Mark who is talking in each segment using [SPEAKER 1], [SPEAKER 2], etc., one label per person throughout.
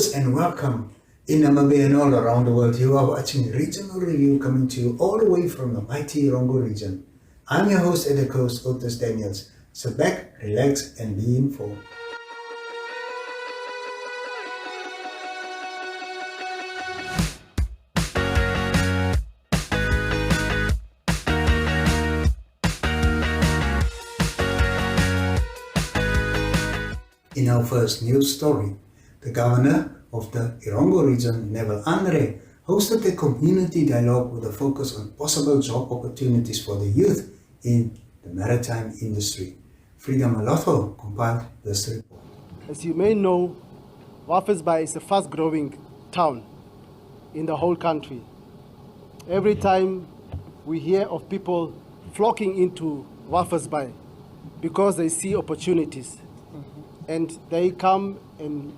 [SPEAKER 1] Greetings and welcome in Namibia and all around the world. You are watching Regional Review coming to you all the way from the mighty Rongo region. I'm your host at the coast, Otis Daniels. Sit back, relax and be informed. In our first news story, the governor of the Irongo region, Neville Andre, hosted a community dialogue with a focus on possible job opportunities for the youth in the maritime industry. Frida Malotho compiled this report.
[SPEAKER 2] As you may know, Walvis Bay is a fast-growing town in the whole country. Every time we hear of people flocking into Walvis Bay because they see opportunities, and they come and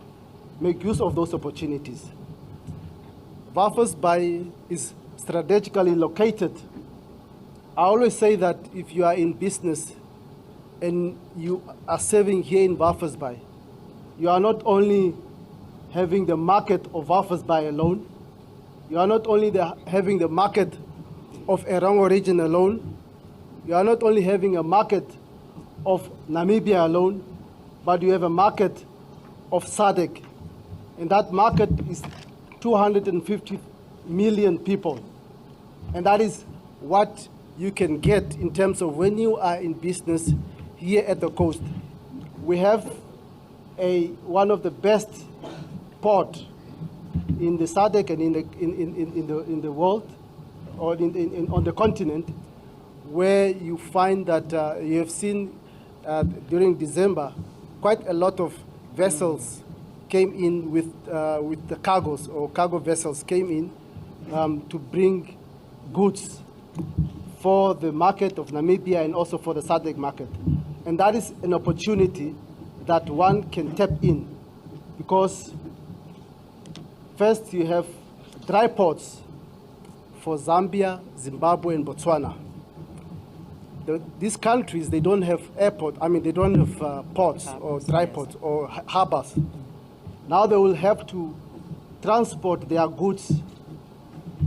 [SPEAKER 2] make use of those opportunities. Walvis Bay is strategically located. I always say that if you are in business and you are serving here in Walvis Bay, you are not only having the market of Walvis Bay alone, you are not only having the market of Erongo region alone, you are not only having a market of Namibia alone, but you have a market of SADC, and that market is 250 million people. And that is what you can get in terms of when you are in business here at the coast. We have one of the best port in the SADC and in the world, or on the continent, where you find that you have seen during December, quite a lot of vessels came in with the cargoes, or cargo vessels came in to bring goods for the market of Namibia and also for the SADC market. And that is an opportunity that one can tap in, because first you have dry ports for Zambia, Zimbabwe, and Botswana. These countries, they don't have they don't have ports or dry ports or harbors. Now they will have to transport their goods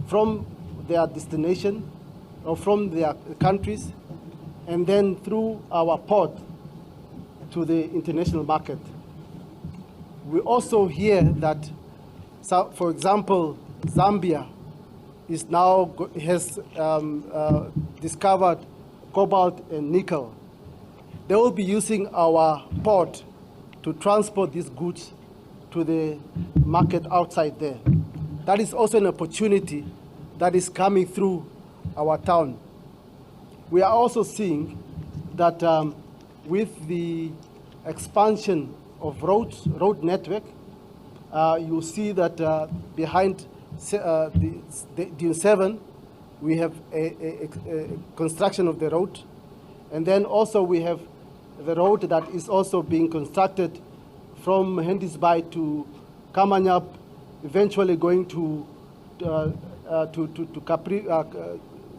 [SPEAKER 2] from their destination or from their countries, and then through our port to the international market. We also hear that, for example, Zambia has discovered cobalt and nickel. They will be using our port to transport these goods to the market outside there. That is also an opportunity that is coming through our town. We are also seeing that with the expansion of road network, you see that behind Dune 7, we have a construction of the road. And then also we have the road that is also being constructed from Henties Bay to Kamanyap, eventually going to Capri,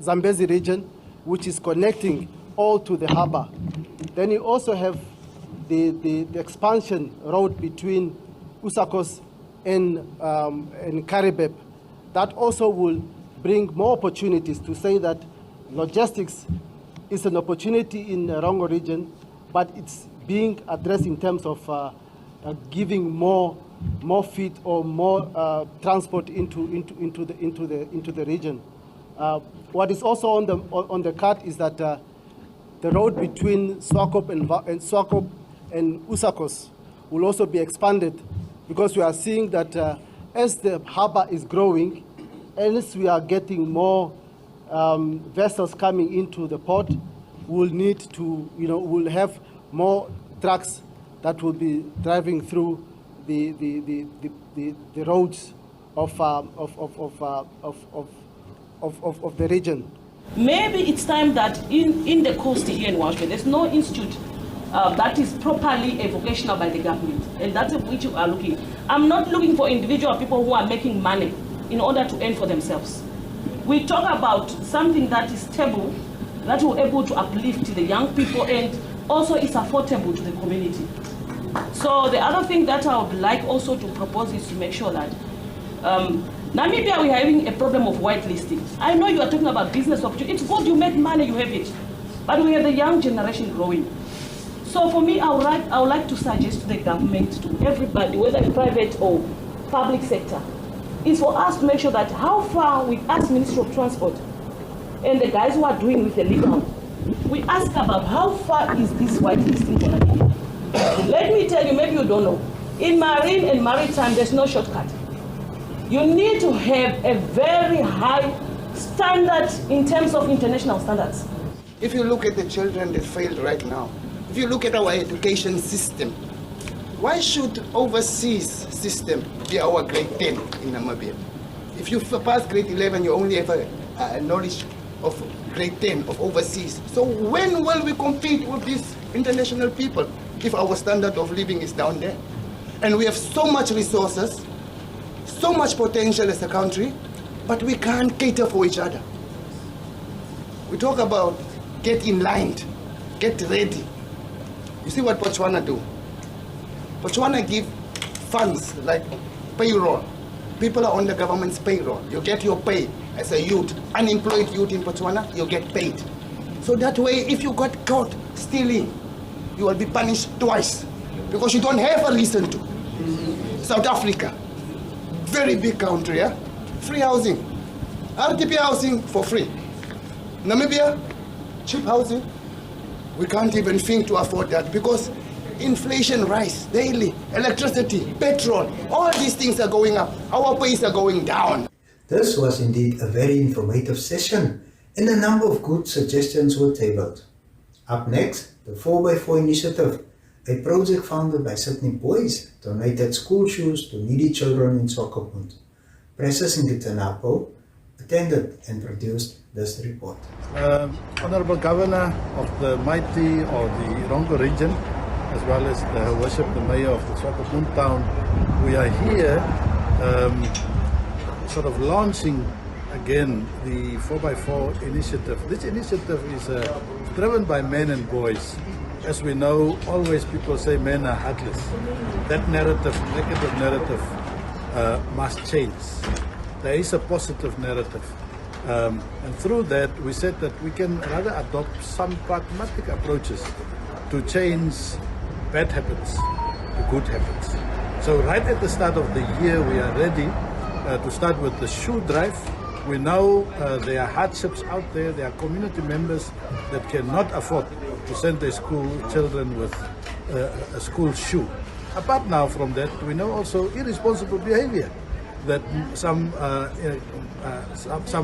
[SPEAKER 2] Zambezi region, which is connecting all to the harbor. Then you also have the expansion road between Usakos and Karibeb. That also will bring more opportunities to say that logistics is an opportunity in the Rongo region, but it's being addressed in terms of giving more feed or more transport into the region. What is also on the card is that the road between Swakop and Usakos will also be expanded, because we are seeing that as the harbor is growing, as we are getting more vessels coming into the port, we'll need to, we'll have more trucks that will be driving through the roads of the region.
[SPEAKER 3] Maybe it's time that in the coast here in Walvis Bay, there's no institute that is properly vocational by the government, and that's which you are looking. I'm not looking for individual people who are making money in order to earn for themselves. We talk about something that is stable, that will be able to uplift the young people, and also is affordable to the community. So the other thing that I would like also to propose is to make sure that Namibia, we're having a problem of whitelisting. I know you are talking about business opportunity. It's good, you make money, you have it. But we have the young generation growing. So for me, I would like to suggest to the government, to everybody, whether private or public sector, is for us to make sure that how far we ask Ministry of Transport and the guys who are doing with the legal, we ask about how far is this whitelisting for Namibia. Let me tell you, maybe you don't know, in marine and maritime, there's no shortcut. You need to have a very high standard in terms of international standards.
[SPEAKER 4] If you look at the children that failed right now, if you look at our education system, why should overseas system be our grade 10 in Namibia? If you pass grade 11, you only have a knowledge of grade 10 of overseas. So when will we compete with these international people if our standard of living is down there? And we have so much resources, so much potential as a country, but we can't cater for each other. We talk about get in line, get ready. You see what Botswana do? Botswana give funds like payroll. People are on the government's payroll. You get your pay as a youth, unemployed youth in Botswana, you get paid. So that way, if you got caught stealing, you will be punished twice because you don't have a reason to. South Africa, very big country, yeah? Free housing. RTP housing for free. Namibia, cheap housing. We can't even think to afford that because inflation rise daily. Electricity, petrol, all these things are going up. Our pays are going down.
[SPEAKER 1] This was indeed a very informative session, and a number of good suggestions were tabled. Up next, the 4x4 initiative, a project founded by Sydney Boys, donated school shoes to needy children in Swakopmund. Precious Ngitanapo attended and produced this report.
[SPEAKER 5] Honorable Governor of the mighty or the Irongo region, as well as Her Worship the Mayor of the Swakopmund town, we are here sort of launching again the 4x4 initiative. This initiative is driven by men and boys. As we know, always people say men are heartless. That narrative, negative narrative, must change. There is a positive narrative. And through that, we said that we can rather adopt some pragmatic approaches to change bad habits to good habits. So right at the start of the year, we are ready to start with the shoe drive. We know there are hardships out there. There are community members that cannot afford to send their school children with a school shoe. Apart now from that, we know also irresponsible behavior that some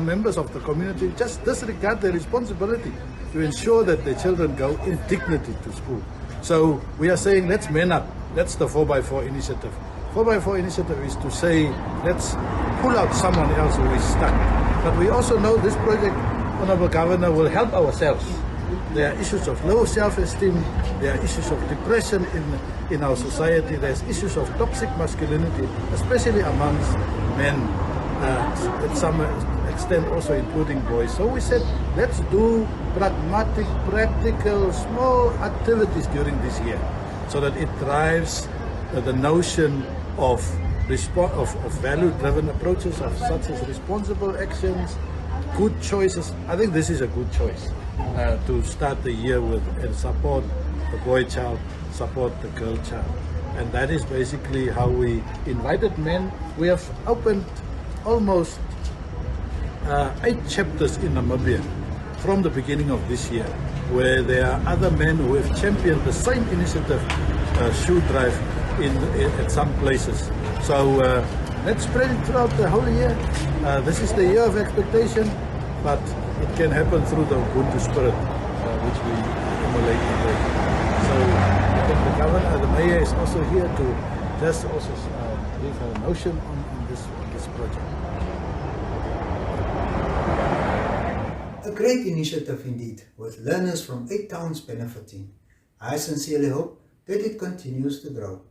[SPEAKER 5] members of the community just disregard their responsibility to ensure that their children go in dignity to school. So we are saying let's man up. That's the 4x4 initiative. 4x4 initiative is to say let's pull out someone else who is stuck. But we also know this project, Honorable Governor, will help ourselves. There are issues of low self-esteem, there are issues of depression in our society, there's issues of toxic masculinity, especially amongst men, at some extent also including boys. So we said, let's do pragmatic, practical, small activities during this year so that it drives the notion of value-driven approaches of such as responsible actions, good choices. I think this is a good choice to start the year with and support the boy child, support the girl child. And that is basically how we invited men. We have opened almost 8 chapters in Namibia from the beginning of this year, where there are other men who have championed the same initiative, shoe drive, at some places. So let's spread it throughout the whole year. This is the year of expectation, but it can happen through the Ubuntu spirit, which we emulate today. So I think the governor, the mayor is also here to just also give a notion on this project.
[SPEAKER 1] A great initiative indeed, with learners from 8 towns benefiting. I sincerely hope that it continues to grow.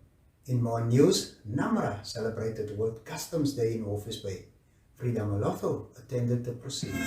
[SPEAKER 1] In more news, NAMRA celebrated World Customs Day in Walvis Bay. Frida Malotho attended the proceedings.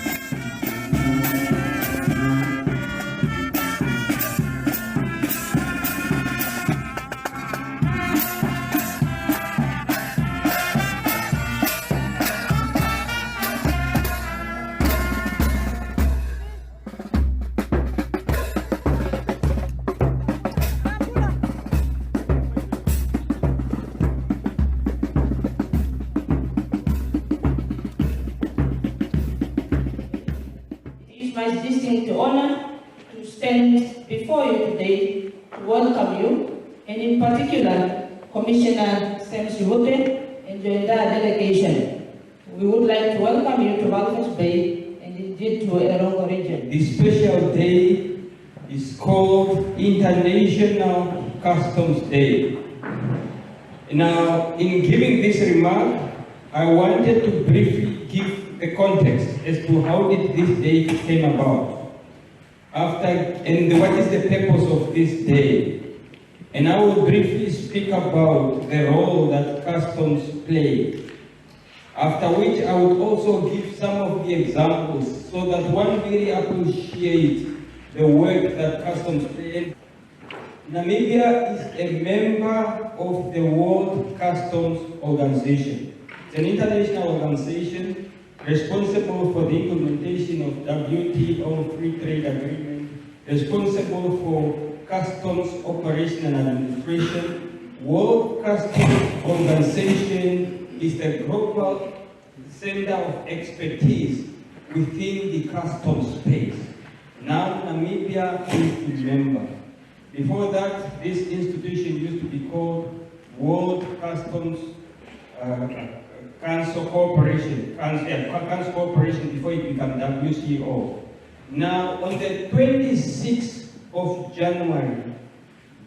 [SPEAKER 6] It's my distinct honor to stand before you today to welcome you, and in particular, Commissioner Sam Siwote and the entire delegation. We would like to welcome you to Walvis Bay and indeed to Erongo region.
[SPEAKER 7] This special day is called International Customs Day. Now, in giving this remark, I wanted to briefly give a context as to how did this day came about, and what is the purpose of this day. And I will briefly speak about the role that customs play. After which I would also give some of the examples so that one really appreciate the work that customs play. Namibia is a member of the World Customs Organization. It's an international organization responsible for the implementation of WTO Free Trade Agreement, responsible for customs operation and administration. World Customs Organization is the global center of expertise within the customs space. Now Namibia is the member. Before that, this institution used to be called World Customs Council Corporation, Council Corporation before it became WCO. Now, on the 26th of January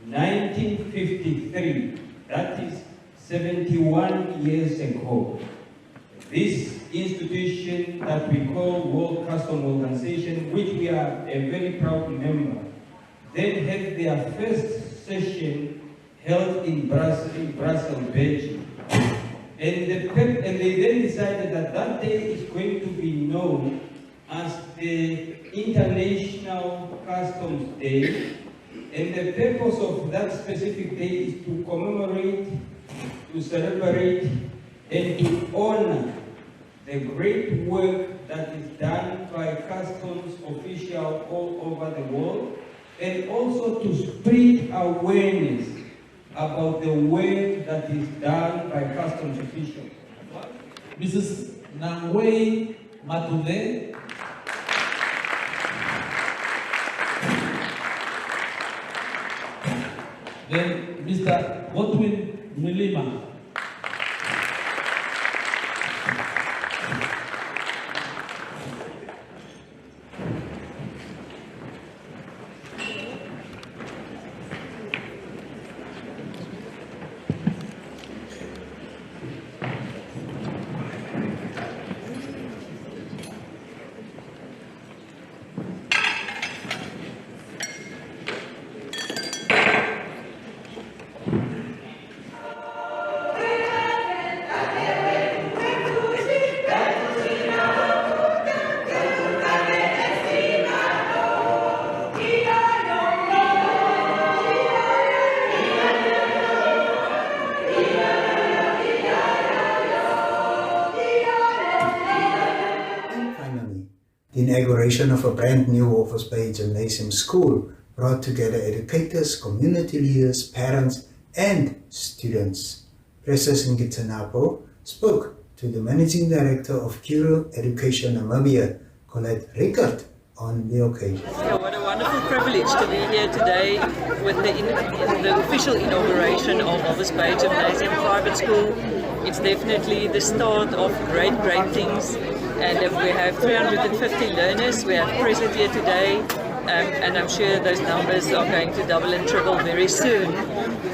[SPEAKER 7] 1953, that is 71 years ago, this institution that we call World Customs Organization, which we are a very proud member, then had their first session held in Brussels, Belgium. And they then decided that that day is going to be known as the International Customs Day. And the purpose of that specific day is to commemorate, to celebrate, and to honor the great work that is done by customs officials all over the world, and also to spread awareness about the work that is done by customs officials.
[SPEAKER 8] Mrs. Nangwei Matude. Then Mr. Godwin Milima.
[SPEAKER 1] The inauguration of a brand new Walvis Bay Gymnasium School brought together educators, community leaders, parents, and students. Precious Ngitanapo spoke to the Managing Director of Kuro Education Namibia, Colette Rickert, on the occasion.
[SPEAKER 9] Yeah, what a wonderful privilege to be here today with the official inauguration of Walvis Bay Gymnasium Private School. It's definitely the start of great things. And we have 350 learners we have present here today, and I'm sure those numbers are going to double and triple very soon.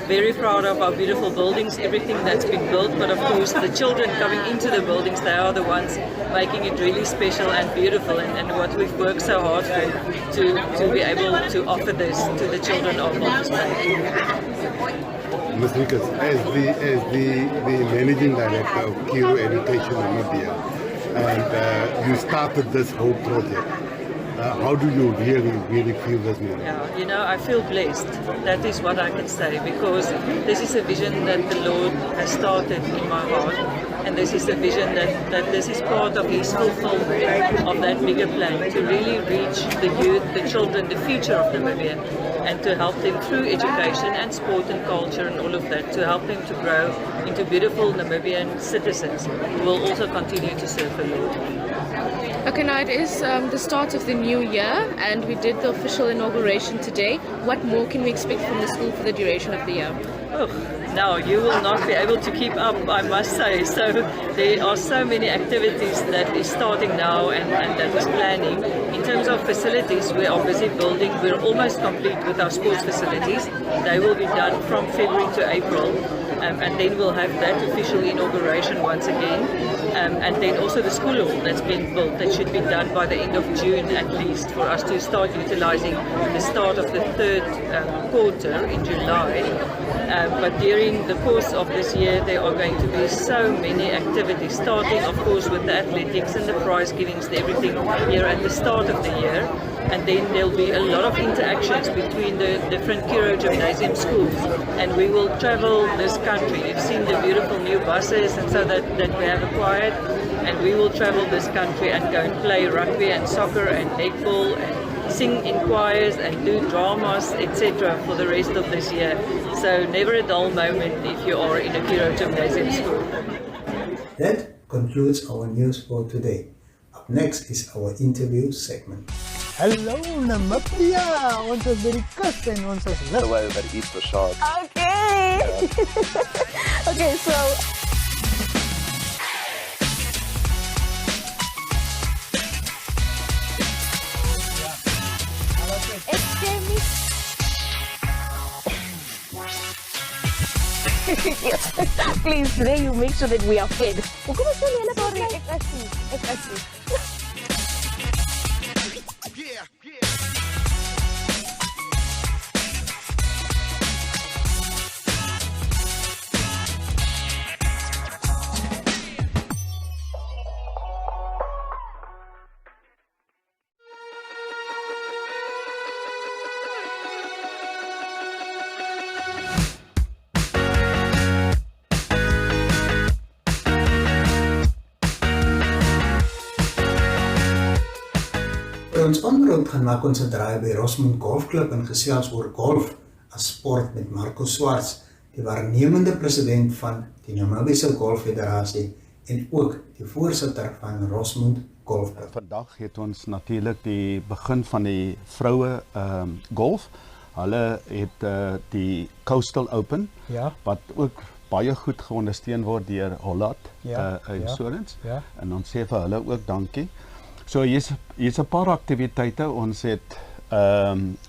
[SPEAKER 9] Very proud of our beautiful buildings, everything that's been built, but of course the children coming into the buildings, they are the ones making it really special and beautiful, and what we've worked so hard for to be able to offer this to the children of Walvis Bay.
[SPEAKER 10] Ms. Rickert, as the Managing Director of Kuro Education Namibia, and you started this whole project. How do you really feel this morning?
[SPEAKER 9] Yeah, you know, I feel blessed. That is what I can say, because this is a vision that the Lord has started in my heart, and this is a vision that this is part of His fulfillment of that bigger plan, to really reach the youth, the children, the future of Namibia, and to help them through education and sport and culture and all of that, to help them to grow into beautiful Namibian citizens who will also continue to serve the Lord.
[SPEAKER 11] Okay, now it is the start of the new year, and we did the official inauguration today. What more can we expect from the school for the duration of the year?
[SPEAKER 9] Oh, now you will not be able to keep up, I must say. So there are so many activities that is starting now and that is planning. In terms of facilities, we are busy building. We're almost complete with our sports facilities. They will be done from February to April. And then we'll have that official inauguration once again. And then also the school hall that's been built, that should be done by the end of June at least, for us to start utilizing the start of the third quarter in July. But during the course of this year, there are going to be so many activities, starting of course with the athletics and the prize givings and everything here at the start of the year. And then there'll be a lot of interactions between the different Kiro Gymnasium schools. And we will travel this country. You've seen the beautiful new buses and so that we have acquired. And we will travel this country and go and play rugby and soccer and netball and sing in choirs and do dramas, etc. for the rest of this year. So never a dull moment if you are in a Kiro Gymnasium school.
[SPEAKER 1] That concludes our news for today. Up next is our interview segment.
[SPEAKER 12] Hallo Namibia, ons is by die kus en ons is lit.
[SPEAKER 13] The way that eat the shark.
[SPEAKER 12] Okay. Okay, so
[SPEAKER 14] Yes, please, today you make sure that we are fed. Hoekom is jy nie sorry, ek is nie.
[SPEAKER 1] Ons onderhoud gaan maak ons 'n draai by Rossmond Golfklub en gesels oor golf as sport met Marco Swarts, die waarnemende president van die Namibiese Golffederasie en ook die voorsitter van Rossmond Golfklub.
[SPEAKER 15] Vandag het ons natuurlik die begin van die vroue golf. Hulle het die Coastal Open, wat ook baie goed geondersteun word deur Holland Insurance. En ons sê vir hulle ook dankie. So hier's 'n paar aktiwiteite. Ons het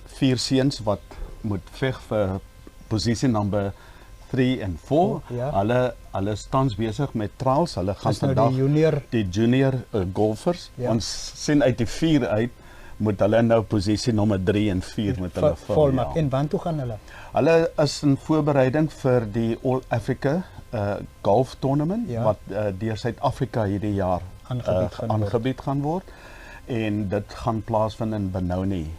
[SPEAKER 15] 4 seuns wat moet veg vir posisie nommer 3 en 4. Hulle tans besig met trials. Hulle gaan vandag die junior golfers. Ons sien uit die 4 uit moet hulle nou posisie nommer 3 en 4 met hulle
[SPEAKER 12] volmaak. En waartoe gaan hulle?
[SPEAKER 15] Hulle is in voorbereiding vir die All Africa Golf Tournament wat deur Suid-Afrika hierdie jaar aangebied gaan word en dit gaan plaasvind in Benoni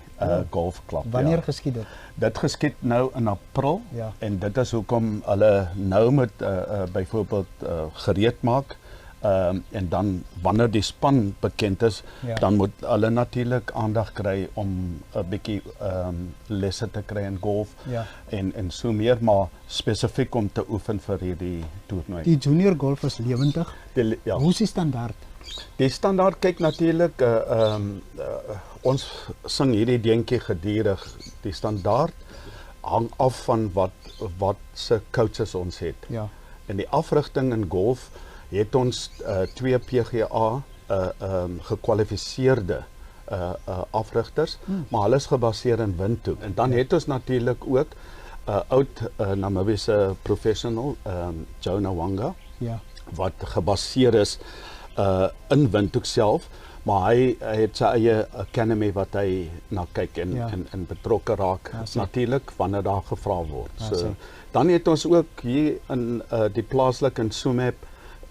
[SPEAKER 15] Golfklub.
[SPEAKER 12] Wanneer geskied dit?
[SPEAKER 15] Dit geskied nou in April en dit is hoekom hulle nou moet byvoorbeeld gereed maak en dan wanneer die span bekend is, dan moet hulle natuurlik aandag kry om 'n bietjie lesse te kry in golf en so meer, maar spesifiek om te oefen vir hierdie toernooi.
[SPEAKER 12] Die junior golf is lewendig. Hoe is die standaard?
[SPEAKER 15] Die standaard kyk natuurlik ons sing hierdie deentjie gedurig. Die standaard hang af van wat se coaches ons het. En die afrigting in golf het ons 2 PGA gekwalifiseerde afrigters, maar hulle is gebaseer in Windhoek. En dan het ons natuurlik ook oud Namibiese professional Jonah Wanga wat gebaseer is in Windhoek self, maar hy het sy eie academy wat hy na kyk en betrokke raak natuurlik wanneer daar gevra word. So dan het ons ook hier in die plaaslike in Soemep,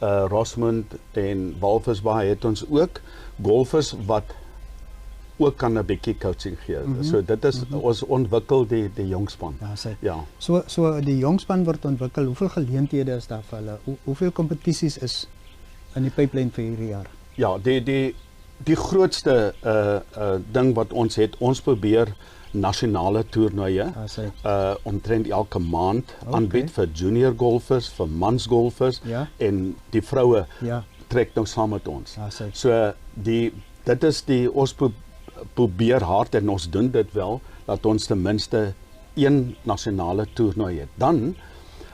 [SPEAKER 15] Rossmond en Walvisbaai het ons ook golfers wat ook kan 'n bietjie coaching gee. So dit is ons ontwikkel die jongspan.
[SPEAKER 12] So die jongspan word ontwikkel. Hoeveel geleenthede is daar vir hulle? Hoeveel kompetisies is in die pipeline vir hierdie jaar?
[SPEAKER 15] Ja, die grootste ding wat ons het, ons probeer nasionale toernooie omtrent elke maand aanbied vir junior golfers, vir mans golfers en die vroue trek nou saam met ons. So dit dit is ons probeer hard en ons doen dit wel, dat ons ten minste een nasionale toernooi het. Dan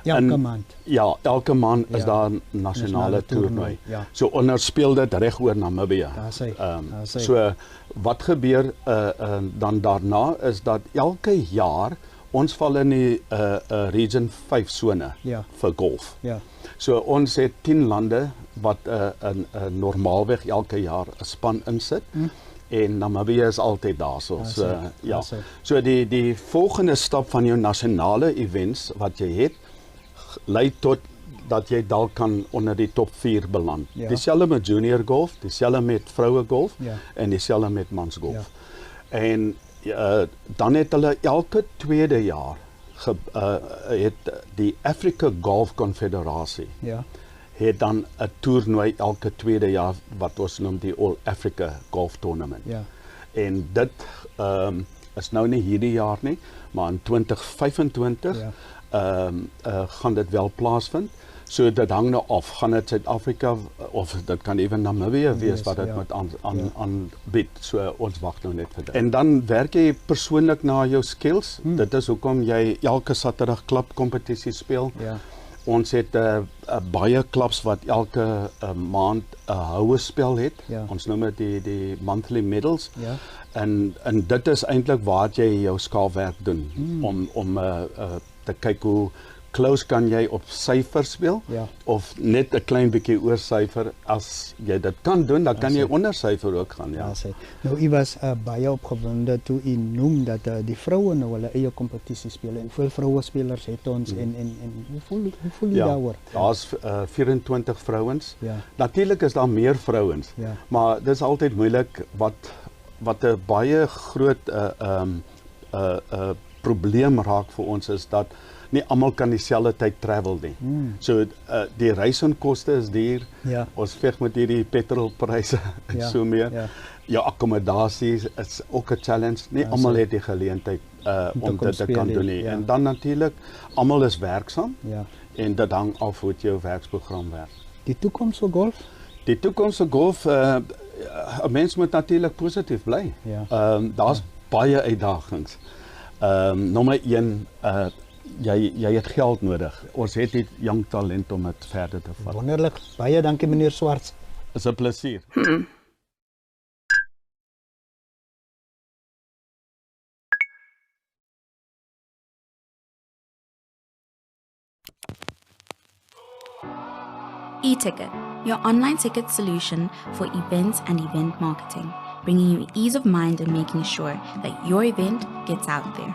[SPEAKER 12] elke maand.
[SPEAKER 15] Ja, elke maand is daar 'n nasionale toernooi.
[SPEAKER 12] Ja.
[SPEAKER 15] So onderspeel dit reg oor Namibië. So wat gebeur dan daarna is dat elke jaar ons val in die region 5 sone vir golf.
[SPEAKER 12] Ja.
[SPEAKER 15] So ons het 10 lande wat normaalweg elke jaar 'n span insit. En Namibië is altyd daar so. So die volgende stap van jou nasionale events wat jy het, lei tot dat jy dalk kan onder die top 4 beland.
[SPEAKER 12] Ja.
[SPEAKER 15] Dieselfde met junior golf, dieselfde met vroue golf en dieselfde met mans golf.
[SPEAKER 12] Ja.
[SPEAKER 15] En dan het hulle elke tweede jaar het die Africa Golf Confederasie het dan 'n toernooi elke tweede jaar wat ons noem die All Africa Golf Tournament.
[SPEAKER 12] Ja.
[SPEAKER 15] En dit is nou nie hierdie jaar nie, maar in 2025 gaan dit wel plaasvind. So dit hang nou af, gaan dit Suid-Afrika of dit kan ewen Namibië wees wat dit met aanbied. So ons wag nou net vir dit. En dan werk jy persoonlik na jou skills. Dit is hoekom jy elke Saterdag klub kompetisie speel.
[SPEAKER 12] Ja.
[SPEAKER 15] Ons het baie klubs wat elke maand 'n houe spel het.
[SPEAKER 12] Ja.
[SPEAKER 15] Ons noem dit die monthly medals.
[SPEAKER 12] Ja.
[SPEAKER 15] En dit is eintlik waar jy jou skaafwerk doen om te kyk hoe close kan jy op syfer speel of net 'n klein bietjie oor syfer. As jy dit kan doen, dan kan jy onder syfer ook gaan.
[SPEAKER 12] Nou u was baie opgewonde toe u noem dat die vroue nou hulle eie kompetisie speel. En hoeveel vroue spelers het ons en hoe voel jy daaroor?
[SPEAKER 15] Daar's 24 vrouens.
[SPEAKER 12] Ja.
[SPEAKER 15] Natuurlik is daar meer vrouens.
[SPEAKER 12] Ja.
[SPEAKER 15] Maar dis altyd moeilik wat 'n baie groot probleem raak vir ons is dat nie almal kan dieselfde tyd travel nie. So die reiskoste is duur.
[SPEAKER 12] Ja.
[SPEAKER 15] Ons veg met hierdie petrolpryse en so meer.
[SPEAKER 12] Ja.
[SPEAKER 15] Jou akkommodasie is ook 'n challenge. Nie almal het die geleentheid om dit te kan doen nie.
[SPEAKER 12] Ja.
[SPEAKER 15] En dan natuurlik almal is werksaam.
[SPEAKER 12] Ja.
[SPEAKER 15] En dit hang af hoe jou werksprogram werk.
[SPEAKER 12] Die toekoms vir golf?
[SPEAKER 15] Die toekoms vir golf, 'n mens moet natuurlik positief bly.
[SPEAKER 12] Ja.
[SPEAKER 15] Daar's baie uitdagings. Nommer 1, jy het geld nodig. Ons het nie jong talent om dit verder te vat.
[SPEAKER 12] Wonderlik. Baie dankie meneer Swarts.
[SPEAKER 15] Is 'n plesier.
[SPEAKER 13] eTicket, your online ticket solution for events and event marketing, bringing you ease of mind and making sure that your event gets out there.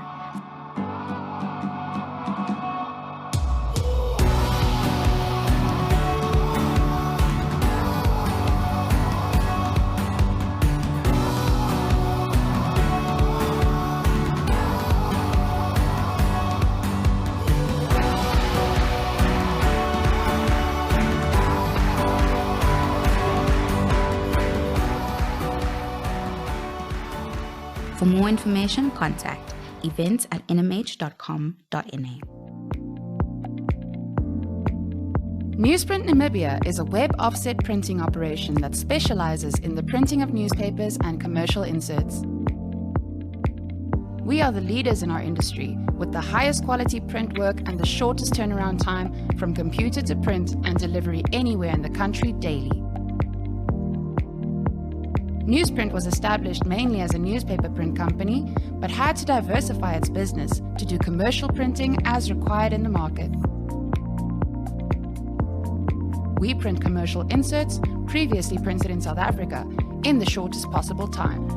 [SPEAKER 13] For more information, contact events@nmh.com.na.
[SPEAKER 16] Newsprint Namibia is a web offset printing operation that specializes in the printing of newspapers and commercial inserts. We are the leaders in our industry with the highest quality print work and the shortest turnaround time from computer to print and delivery anywhere in the country daily. Newsprint was established mainly as a newspaper print company, but had to diversify its business to do commercial printing as required in the market. We print commercial inserts previously printed in South Africa in the shortest possible time.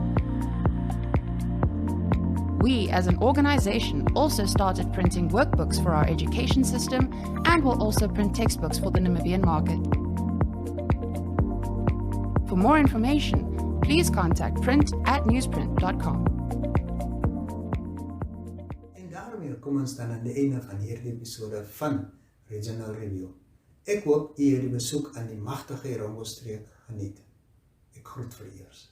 [SPEAKER 16] We, as an organization, also started printing workbooks for our education system and will also print textbooks for the Namibian market. For more information, please contact print@newsprint.com.
[SPEAKER 1] En daarmee kom ons dan aan die einde van hierdie episode van Regional Review. Ek hoop u het die besoek aan die magtige Erongo-streek geniet. Ek groet vir eers.